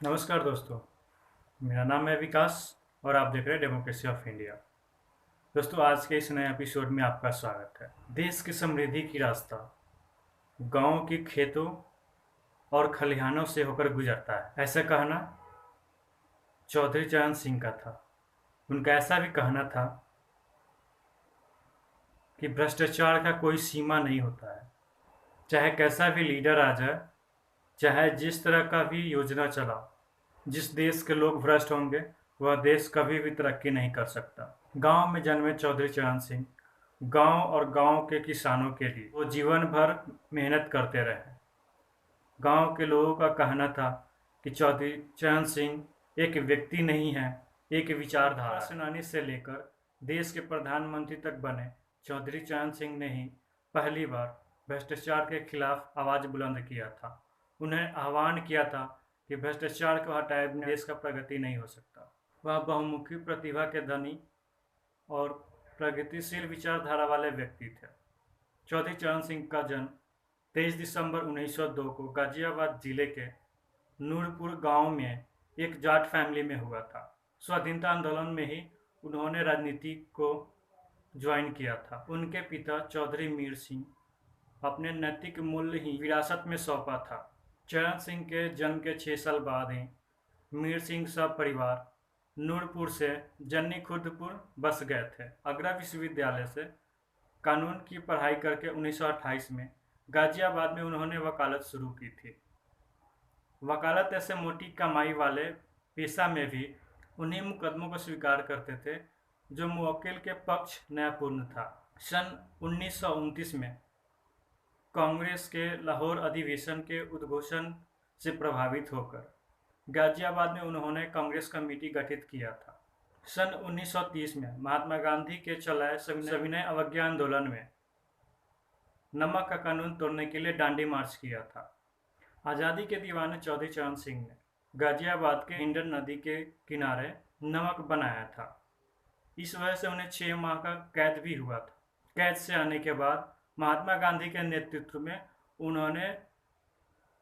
नमस्कार दोस्तों, मेरा नाम है विकास और आप देख रहे हैं डेमोक्रेसी ऑफ इंडिया। दोस्तों, आज के इस नए एपिसोड में आपका स्वागत है। देश की समृद्धि की रास्ता गांव की खेतों और खलिहानों से होकर गुजरता है, ऐसा कहना चौधरी चरण सिंह का था। उनका ऐसा भी कहना था कि भ्रष्टाचार का कोई सीमा नहीं होता है। चाहे कैसा भी लीडर आ जाए, चाहे जिस तरह का भी योजना चला, जिस देश के लोग भ्रष्ट होंगे वह देश कभी भी तरक्की नहीं कर सकता। गांव में जन्मे चौधरी चरण सिंह गांव और गांव के किसानों के लिए वो जीवन भर मेहनत करते रहे। गांव के लोगों का कहना था कि चौधरी चरण सिंह एक व्यक्ति नहीं है, एक विचारधारा सेनानी से लेकर देश के प्रधानमंत्री तक बने चौधरी चरण सिंह ने ही पहली बार भ्रष्टाचार के खिलाफ आवाज बुलंद किया था। उन्हें आह्वान किया था कि भ्रष्टाचार को हटाए बिना देश का प्रगति नहीं हो सकता। वह बहुमुखी प्रतिभा के धनी और प्रगतिशील विचारधारा वाले व्यक्ति थे। चौधरी चरण सिंह का जन्म 23 दिसंबर 1902 को गाजियाबाद जिले के नूरपुर गांव में एक जाट फैमिली में हुआ था। स्वाधीनता आंदोलन में ही उन्होंने राजनीति को ज्वाइन किया था। उनके पिता चौधरी मीर सिंह अपने नैतिक मूल्य ही विरासत में सौंपा था। चरण सिंह के जन्म के 6 साल बाद ही मीर सिंह सब परिवार नूरपुर से जन्नी खुर्दपुर बस गए थे। आगरा विश्वविद्यालय से कानून की पढ़ाई करके 1928 में गाजियाबाद में उन्होंने वकालत शुरू की थी। वकालत ऐसे मोटी कमाई वाले पेशा में भी उन्हीं मुकदमों को स्वीकार करते थे जो मुवक्किल के पक्ष न्यायपूर्ण था। सन 1929 में कांग्रेस के लाहौर अधिवेशन के उद्घोषण से प्रभावित होकर गाजियाबाद में उन्होंने कांग्रेस कमेटी गठित किया था। सन 1930 में महात्मा गांधी के चलाए सविनय अवज्ञा आंदोलन में नमक का कानून तोड़ने के लिए डांडी मार्च किया था। आज़ादी के दीवाने चौधरी चरण सिंह ने गाजियाबाद के इंडर नदी के किनारे नमक बनाया था। इस वजह से उन्हें 6 माह का कैद भी हुआ था। कैद से आने के बाद महात्मा गांधी के नेतृत्व में उन्होंने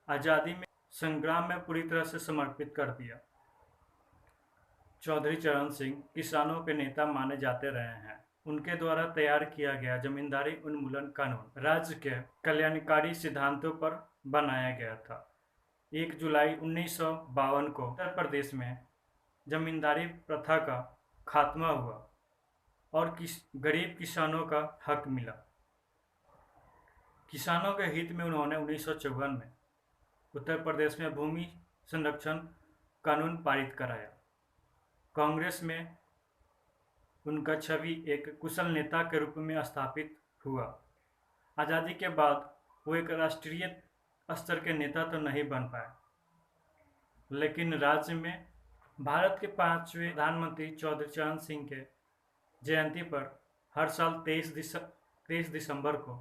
आज़ादी में संग्राम में पूरी तरह से समर्पित कर दिया। चौधरी चरण सिंह किसानों के नेता माने जाते रहे हैं। उनके द्वारा तैयार किया गया जमींदारी उन्मूलन कानून राज्य के कल्याणकारी सिद्धांतों पर बनाया गया था। 1 जुलाई 1952 को उत्तर प्रदेश में जमींदारी प्रथा का खात्मा हुआ और गरीब किसानों का हक मिला। किसानों के हित में उन्होंने 1954 में उत्तर प्रदेश में भूमि संरक्षण कानून पारित कराया। कांग्रेस में उनका छवि एक कुशल नेता के रूप में स्थापित हुआ। आज़ादी के बाद वो एक राष्ट्रीय स्तर के नेता तो नहीं बन पाए, लेकिन राज्य में भारत के 5वें प्रधानमंत्री चौधरी चरण सिंह के जयंती पर हर साल 23 दिसंबर को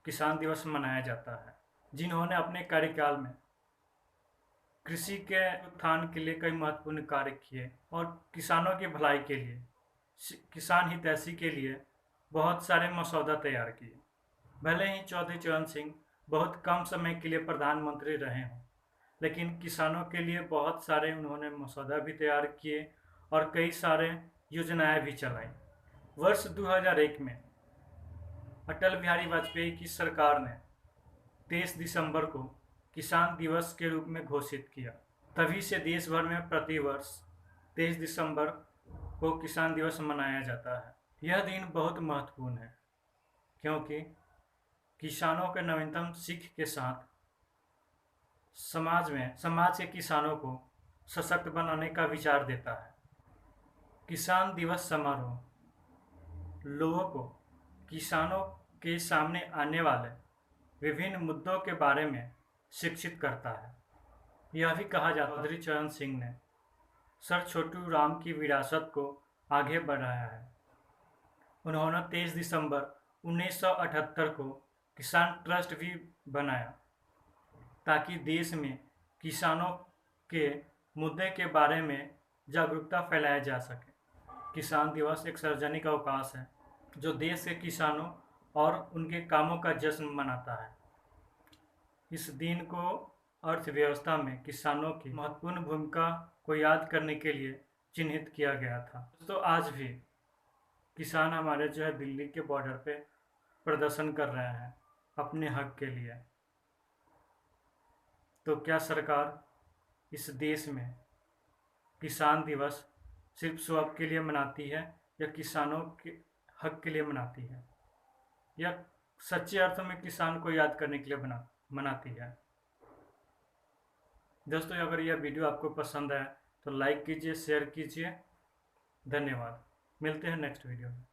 किसान दिवस मनाया जाता है। जिन्होंने अपने कार्यकाल में कृषि के उत्थान के लिए कई महत्वपूर्ण कार्य किए और किसानों की भलाई के लिए, किसान हितैषी के लिए बहुत सारे मसौदा तैयार किए। भले ही चौधरी चरण सिंह बहुत कम समय के लिए प्रधानमंत्री रहे हों, लेकिन किसानों के लिए बहुत सारे उन्होंने मसौदा भी तैयार किए और कई सारे योजनाएं भी चलाई। वर्ष 2001 में अटल बिहारी वाजपेयी की सरकार ने 23 दिसंबर को किसान दिवस के रूप में घोषित किया। तभी से देश भर में प्रतिवर्ष 23 दिसंबर को किसान दिवस मनाया जाता है। यह दिन बहुत महत्वपूर्ण है क्योंकि किसानों के नवीनतम सीख के साथ समाज के किसानों को सशक्त बनाने का विचार देता है। किसान दिवस समारोह लोगों को किसानों के सामने आने वाले विभिन्न मुद्दों के बारे में शिक्षित करता है। यह भी कहा जाता है चौधरी चरण सिंह ने सर छोटू राम की विरासत को आगे बढ़ाया है। उन्होंने 23 दिसंबर 1978 को किसान ट्रस्ट भी बनाया ताकि देश में किसानों के मुद्दे के बारे में जागरूकता फैलाया जा सके। किसान दिवस एक सार्वजनिक अवकाश है जो देश के किसानों और उनके कामों का जश्न मनाता है। इस दिन को अर्थव्यवस्था में किसानों की महत्वपूर्ण भूमिका को याद करने के लिए चिन्हित किया गया था। दोस्तों, आज भी किसान हमारे जो है दिल्ली के बॉर्डर पे प्रदर्शन कर रहे हैं अपने हक के लिए। तो क्या सरकार इस देश में किसान दिवस सिर्फ स्वैप के लिए मनाती है या किसानों के हक के लिए मनाती है, या सच्चे अर्थों में किसान को याद करने के लिए मनाती है? दोस्तों, अगर यह वीडियो आपको पसंद आए तो लाइक कीजिए, शेयर कीजिए। धन्यवाद। मिलते हैं नेक्स्ट वीडियो में।